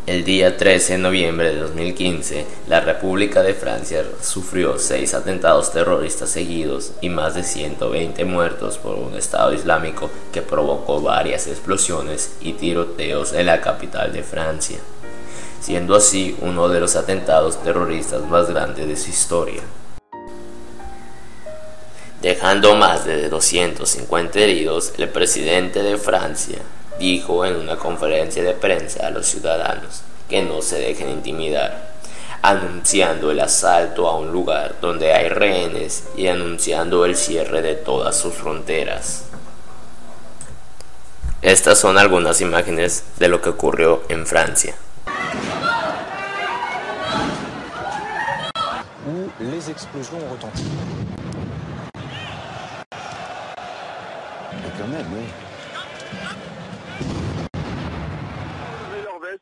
El día 13 de noviembre de 2015, la República de Francia sufrió 6 atentados terroristas seguidos y más de 120 muertos por un Estado Islámico que provocó varias explosiones y tiroteos en la capital de Francia, siendo así uno de los atentados terroristas más grandes de su historia, dejando más de 250 heridos. El presidente de Francia dijo en una conferencia de prensa a los ciudadanos que no se dejen intimidar, anunciando el asalto a un lugar donde hay rehenes y anunciando el cierre de todas sus fronteras. Estas son algunas imágenes de lo que ocurrió en Francia. Les explosions ont retenti. Et quand même, oui.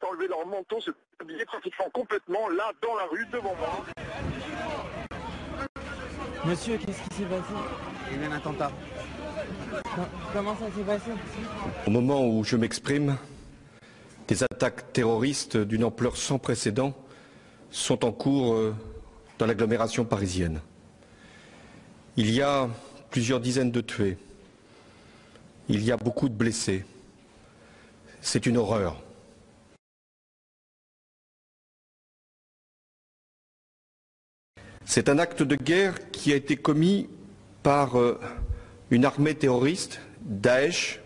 Enlever leur manteau, se habiller pratiquement complètement là dans la rue devant moi. Monsieur, qu'est-ce qui s'est passé? Il y a eu un attentat. Comment ça s'est passé? Au moment où je m'exprime, des attaques terroristes d'une ampleur sans précédent sont en cours dans l'agglomération parisienne. Il y a plusieurs dizaines de tués. Il y a beaucoup de blessés. C'est une horreur. C'est un acte de guerre qui a été commis par une armée terroriste, Daesh,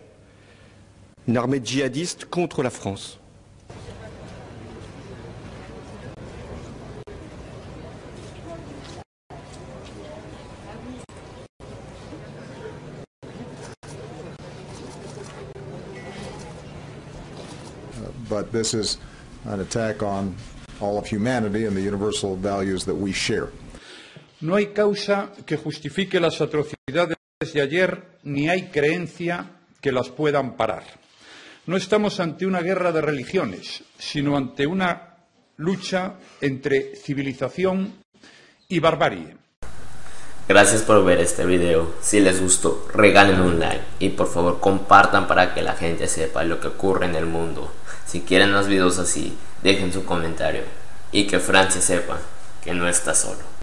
une armée djihadiste contre la France. But this is an attack on all of humanity and the universal values that we share. No hay causa que justifique las atrocidades de ayer, ni hay creencia que las pueda amparar. No estamos ante una guerra de religiones, sino ante una lucha entre civilización y barbarie. Gracias por ver este video. Si les gustó, regálenme un like y por favor compartan para que la gente sepa lo que ocurre en el mundo. Si quieren más videos así, dejen su comentario y que Francia sepa que no está solo.